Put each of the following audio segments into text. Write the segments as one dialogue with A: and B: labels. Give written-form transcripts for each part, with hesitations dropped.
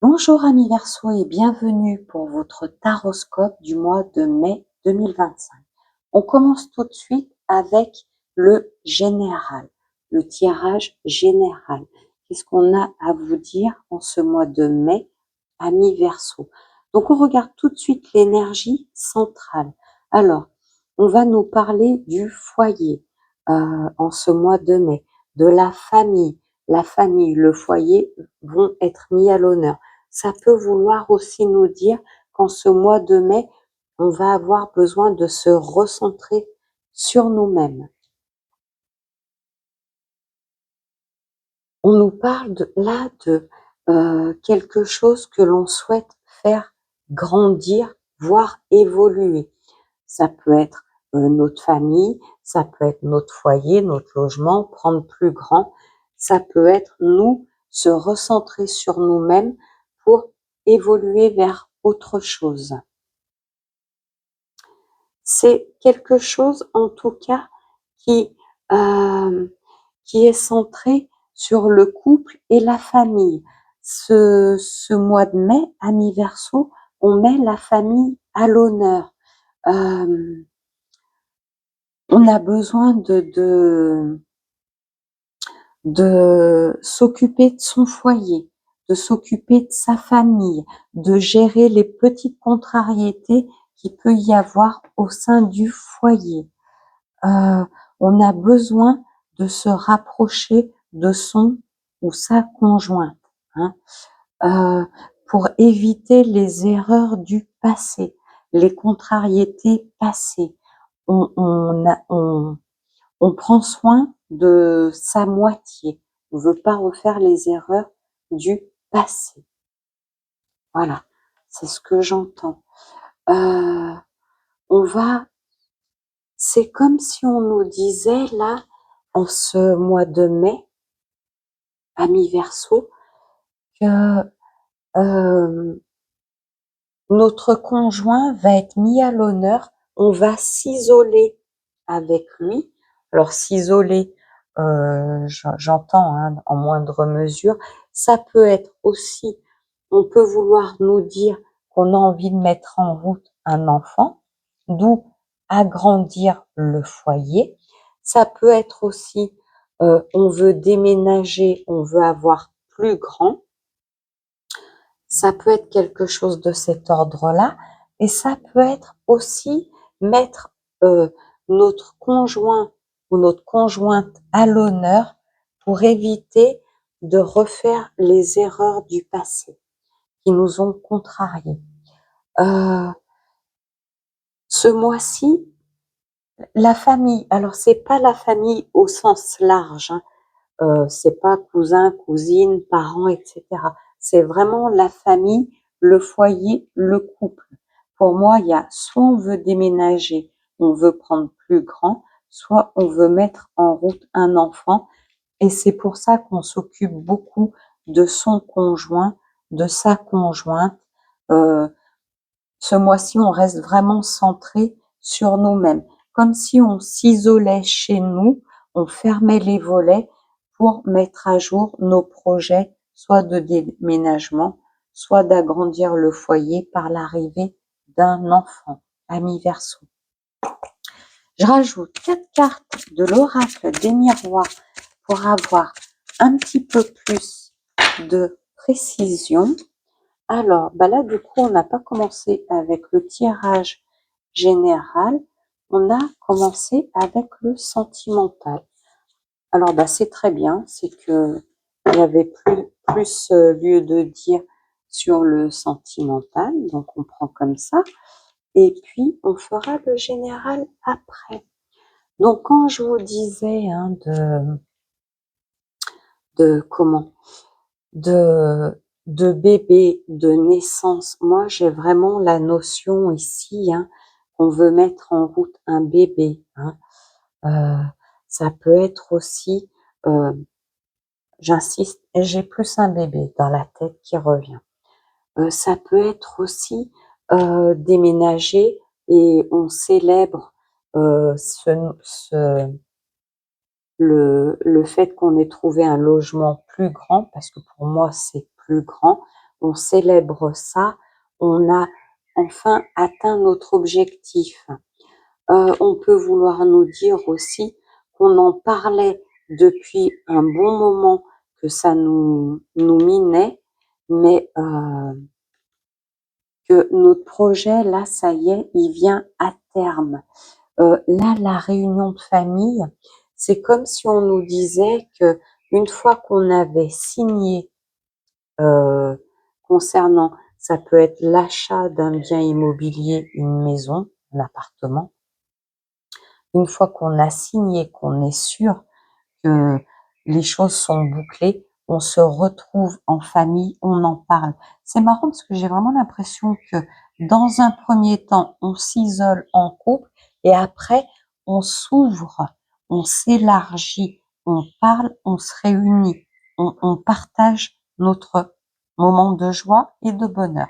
A: Bonjour amis Verseau et bienvenue pour votre taroscope du mois de mai 2025. On commence tout de suite avec le général, le tirage général. Qu'est-ce qu'on a à vous dire en ce mois de mai, amis Verseau? Donc on regarde tout de suite l'énergie centrale. Alors, on va nous parler du foyer en ce mois de mai, de la famille. La famille, le foyer vont être mis à l'honneur. Ça peut vouloir aussi nous dire qu'en ce mois de mai, on va avoir besoin de se recentrer sur nous-mêmes. On nous parle là de quelque chose que l'on souhaite faire grandir, voire évoluer. Ça peut être notre famille, ça peut être notre foyer, notre logement, prendre plus grand. Ça peut être nous, se recentrer sur nous-mêmes pour évoluer vers autre chose. C'est quelque chose en tout cas qui, euh, qui est centré sur le couple et la famille. Ce mois de mai, amis Verseau, on met la famille à l'honneur. Euh, on a besoin de s'occuper de son foyer, de s'occuper de sa famille, de gérer les petites contrariétés qu'il peut y avoir au sein du foyer. Euh, on a besoin de se rapprocher de son ou sa conjointe, hein, euh, pour éviter les erreurs du passé, les contrariétés passées. On prend soin de sa moitié. On ne veut pas refaire les erreurs du passé. Voilà, c'est ce que j'entends. Euh, on va, c'est comme si on nous disait là, en ce mois de mai, amis Verseau, que notre conjoint va être mis à l'honneur, on va s'isoler avec lui. Alors s'isoler, j'entends hein, en moindre mesure, ça peut être aussi, on peut vouloir nous dire qu'on a envie de mettre en route un enfant, d'où agrandir le foyer. Ça peut être aussi, on veut déménager, on veut avoir plus grand. Ça peut être quelque chose de cet ordre-là et ça peut être aussi mettre euh, notre conjoint ou notre conjointe à l'honneur pour éviter de refaire les erreurs du passé qui nous ont contrariés. Euh, ce mois-ci, la famille, alors c'est pas la famille au sens large, hein, c'est pas cousin, cousine, parents, etc. C'est vraiment la famille, le foyer, le couple. Pour moi, il y a soit on veut déménager, on veut prendre plus grand, soit on veut mettre en route un enfant. Et c'est pour ça qu'on s'occupe beaucoup de son conjoint, de sa conjointe. Euh, ce mois-ci, on reste vraiment centré sur nous-mêmes, comme si on s'isolait chez nous, on fermait les volets pour mettre à jour nos projets, soit de déménagement, soit d'agrandir le foyer par l'arrivée d'un enfant. Ami Verseau. Je rajoute 4 cartes de l'oracle des miroirs pour avoir un petit peu plus de précision. Alors, bah là, du coup, on n'a pas commencé avec le tirage général, on a commencé avec le sentimental. Alors, bah, c'est très bien, c'est que il y avait plus lieu de dire sur le sentimental, donc on prend comme ça, et puis on fera le général après. Donc, quand je vous disais hein, de comment de bébé, de naissance. Moi, j'ai vraiment la notion ici hein, qu'on veut mettre en route un bébé. Hein. Euh, ça peut être aussi, j'insiste, j'ai plus un bébé dans la tête qui revient. Ça peut être aussi déménager et on célèbre le fait qu'on ait trouvé un logement plus grand, parce que pour moi c'est plus grand, on célèbre ça, on a enfin atteint notre objectif. On peut vouloir nous dire aussi qu'on en parlait depuis un bon moment, que ça nous minait, mais que notre projet, là, ça y est, il vient à terme. Là, la réunion de famille, c'est comme si on nous disait que une fois qu'on avait signé concernant, ça peut être l'achat d'un bien immobilier, une maison, un appartement, une fois qu'on a signé, qu'on est sûr que les choses sont bouclées, on se retrouve en famille, on en parle. C'est marrant parce que j'ai vraiment l'impression que dans un premier temps, on s'isole en couple et après, on s'ouvre, on s'élargit, on parle, on se réunit, on partage notre moment de joie et de bonheur.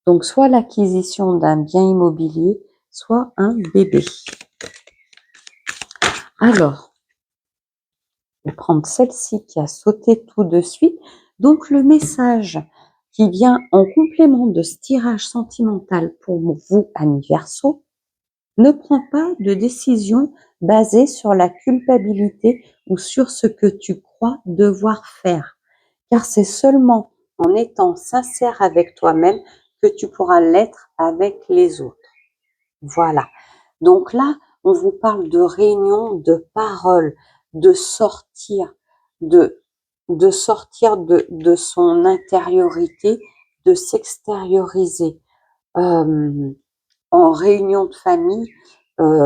A: Donc, soit l'acquisition d'un bien immobilier, soit un bébé. Alors, je vais prendre celle-ci qui a sauté tout de suite. Donc, le message qui vient en complément de ce tirage sentimental pour vous, amis Verseau, ne prends pas de décision basée sur la culpabilité ou sur ce que tu crois devoir faire, car c'est seulement en étant sincère avec toi-même que tu pourras l'être avec les autres. Voilà. Donc là, on vous parle de réunion, de paroles, de sortir, de, sortir de son intériorité, de s'extérioriser. En réunion de famille,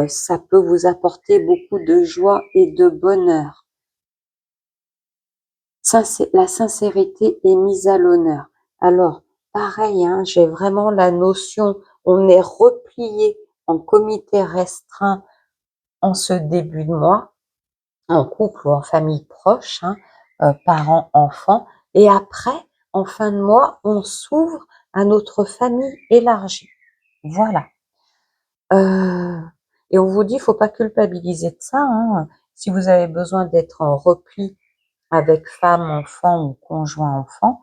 A: ça peut vous apporter beaucoup de joie et de bonheur. La sincérité est mise à l'honneur. Alors, pareil, hein, j'ai vraiment la notion, on est replié en comité restreint en ce début de mois, en couple ou en famille proche, hein, parents, enfants, et après, en fin de mois, on s'ouvre à notre famille élargie. Voilà. Et on vous dit, faut pas culpabiliser de ça, hein. Si vous avez besoin d'être en repli avec femme, enfant ou conjoint enfant,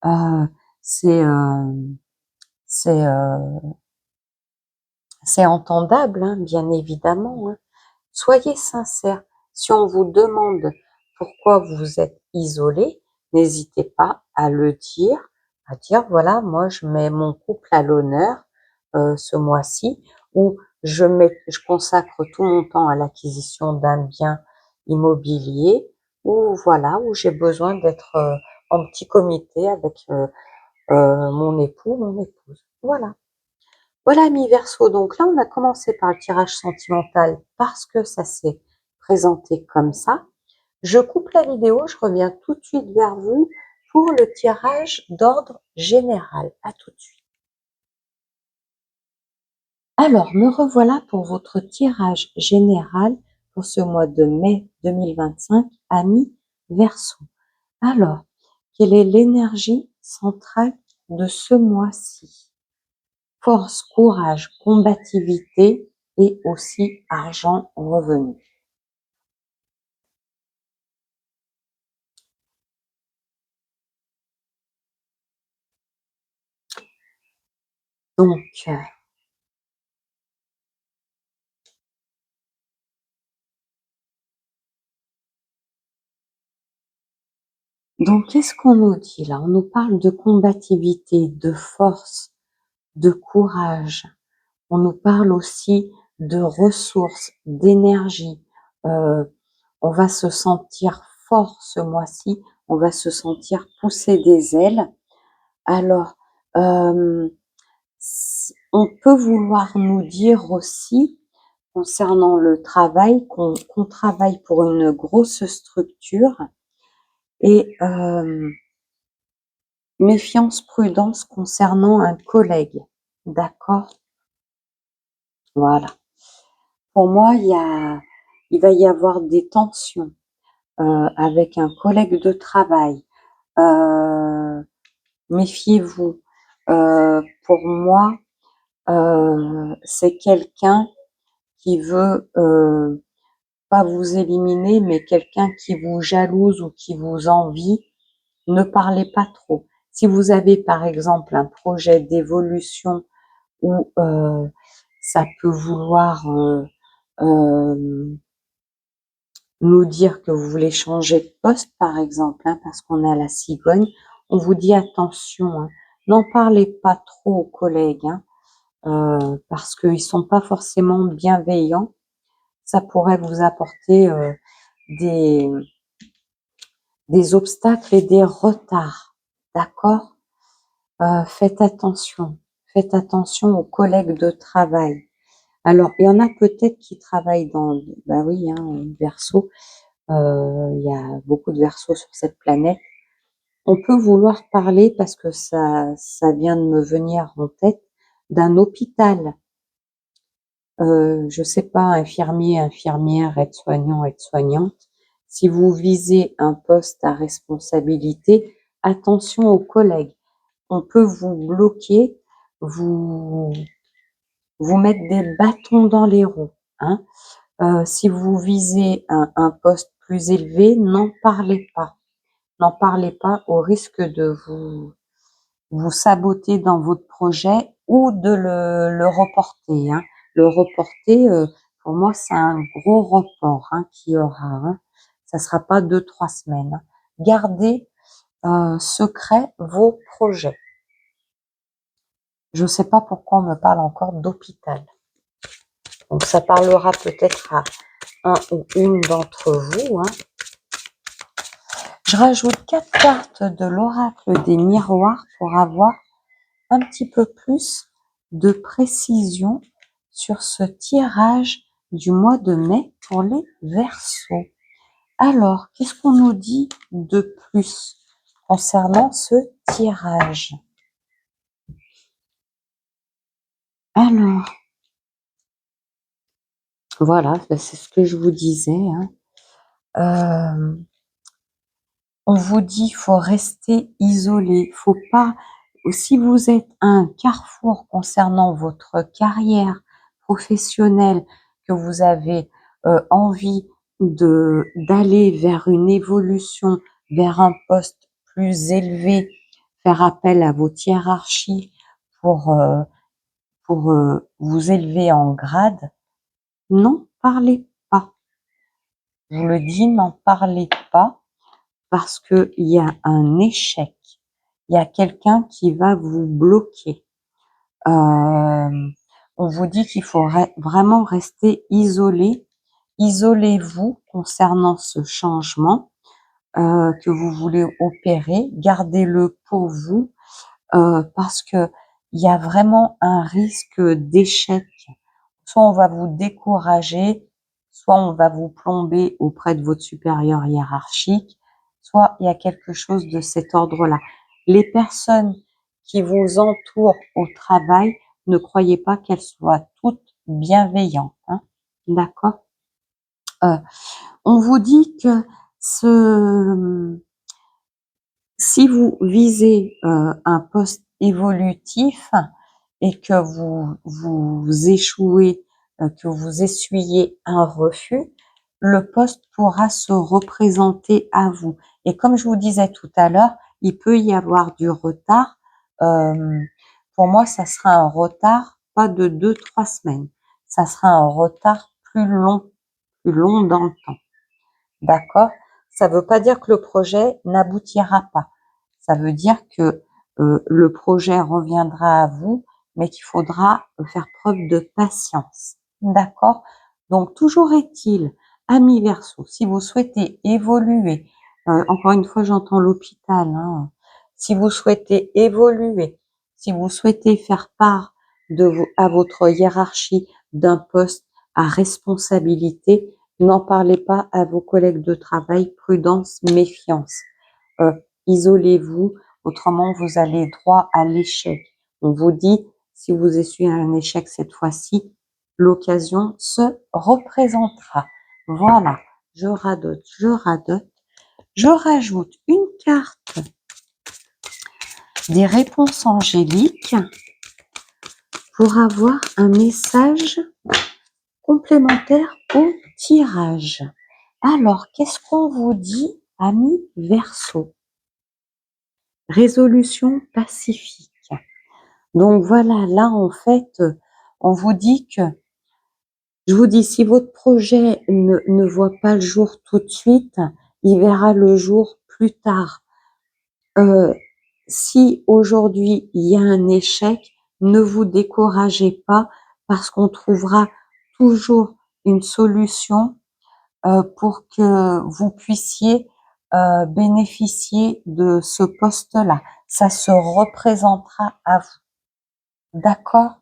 A: euh, c'est euh, c'est euh, c'est entendable, hein, bien évidemment, hein. Soyez sincères. Si on vous demande pourquoi vous êtes isolé, n'hésitez pas à le dire, à dire voilà, moi je mets mon couple à l'honneur ce mois-ci, ou je consacre tout mon temps à l'acquisition d'un bien immobilier, ou voilà, où j'ai besoin d'être en petit comité avec mon époux, mon épouse. Voilà. Voilà, mi Verseau. Donc là, on a commencé par le tirage sentimental parce que ça s'est présenté comme ça. Je coupe la vidéo, je reviens tout de suite vers vous pour le tirage d'ordre général. À tout de suite. Alors, me revoilà pour votre tirage général pour ce mois de mai 2025, amis Verseau. Alors, quelle est l'énergie centrale de ce mois-ci? Force, courage, combativité et aussi argent, revenu. Donc, qu'est-ce qu'on nous dit là? On nous parle de combativité, de force, de courage. On nous parle aussi de ressources, d'énergie. On va se sentir fort ce mois-ci. On va se sentir pousser des ailes. Alors, on peut vouloir nous dire aussi, concernant le travail, qu'on travaille pour une grosse structure et méfiance, prudence concernant un collègue. D'accord? Voilà. Pour moi, il va y avoir des tensions avec un collègue de travail. Méfiez-vous. Pour moi, c'est quelqu'un qui veut pas vous éliminer, mais quelqu'un qui vous jalouse ou qui vous envie. Ne parlez pas trop. Si vous avez par exemple un projet d'évolution où ça peut vouloir nous dire que vous voulez changer de poste par exemple, hein, parce qu'on a la cigogne, on vous dit attention, hein, n'en parlez pas trop aux collègues, hein, parce qu'ils sont pas forcément bienveillants. Ça pourrait vous apporter des, des obstacles et des retards, d'accord? Faites attention aux collègues de travail. Alors, il y en a peut-être qui travaillent dans, bah oui, hein, Verseau, il y a beaucoup de Verseaux sur cette planète. On peut vouloir parler, parce que ça vient de me venir en tête, d'un hôpital. Je sais pas, infirmier, infirmière, aide-soignant, aide-soignante. Si vous visez un poste à responsabilité, attention aux collègues. On peut vous bloquer, vous mettre des bâtons dans les roues, hein. Si vous visez un poste plus élevé, n'en parlez pas. N'en parlez pas, au risque de vous saboter dans votre projet ou de le reporter, hein. Le reporter, pour moi, c'est un gros report, hein, qu'il y aura, hein. Ça sera pas 2-3 semaines, hein. Gardez secret vos projets. Je ne sais pas pourquoi on me parle encore d'hôpital. Donc ça parlera peut-être à un ou une d'entre vous, hein. Je rajoute 4 cartes de l'oracle des miroirs pour avoir un petit peu plus de précision sur ce tirage du mois de mai pour les Verseaux. Alors, qu'est-ce qu'on nous dit de plus concernant ce tirage? Alors, voilà, c'est ce que je vous disais, hein. On vous dit, faut rester isolé, faut pas. Si vous êtes à un carrefour concernant votre carrière professionnelle, que vous avez envie d'aller vers une évolution, vers un poste plus élevé, faire appel à votre hiérarchie pour vous élever en grade, n'en parlez pas. Je vous le dis, n'en parlez pas, parce qu'il y a un échec. Il y a quelqu'un qui va vous bloquer. On vous dit qu'il faut vraiment rester isolé. Isolez-vous concernant ce changement que vous voulez opérer. Gardez-le pour vous, parce que il y a vraiment un risque d'échec. Soit on va vous décourager, soit on va vous plomber auprès de votre supérieur hiérarchique, soit il y a quelque chose de cet ordre-là. Les personnes qui vous entourent au travail, ne croyez pas qu'elles soient toutes bienveillantes, hein. D'accord? On vous dit que si vous visez un poste évolutif et que vous échouez, que vous essuyez un refus, le poste pourra se représenter à vous. Et comme je vous disais tout à l'heure, il peut y avoir du retard. Pour moi, ça sera un retard pas de 2-3 semaines. Ça sera un retard plus long dans le temps. D'accord? Ça ne veut pas dire que le projet n'aboutira pas. Ça veut dire que le projet reviendra à vous, mais qu'il faudra faire preuve de patience. D'accord? Donc, toujours est-il, amis Verseau, si vous souhaitez évoluer, encore une fois, j'entends l'hôpital, hein, si vous souhaitez évoluer, si vous souhaitez faire part à votre hiérarchie d'un poste à responsabilité, n'en parlez pas à vos collègues de travail, prudence, méfiance. Isolez-vous, autrement vous allez droit à l'échec. On vous dit, si vous essuyez un échec cette fois-ci, l'occasion se représentera. Voilà, je radote, je rajoute une carte des réponses angéliques pour avoir un message complémentaire au tirage. Alors, qu'est-ce qu'on vous dit, amis Verseau? résolution pacifique. Donc voilà, là en fait, on vous dit que, je vous dis, si votre projet ne voit pas le jour tout de suite, il verra le jour plus tard. Si aujourd'hui il y a un échec, ne vous découragez pas parce qu'on trouvera toujours une solution pour que vous puissiez bénéficier de ce poste-là. Ça se représentera à vous. D'accord,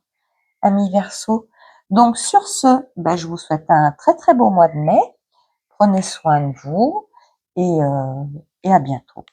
A: amis Verseau? Donc sur ce, je vous souhaite un très très beau mois de mai. Prenez soin de vous et à bientôt.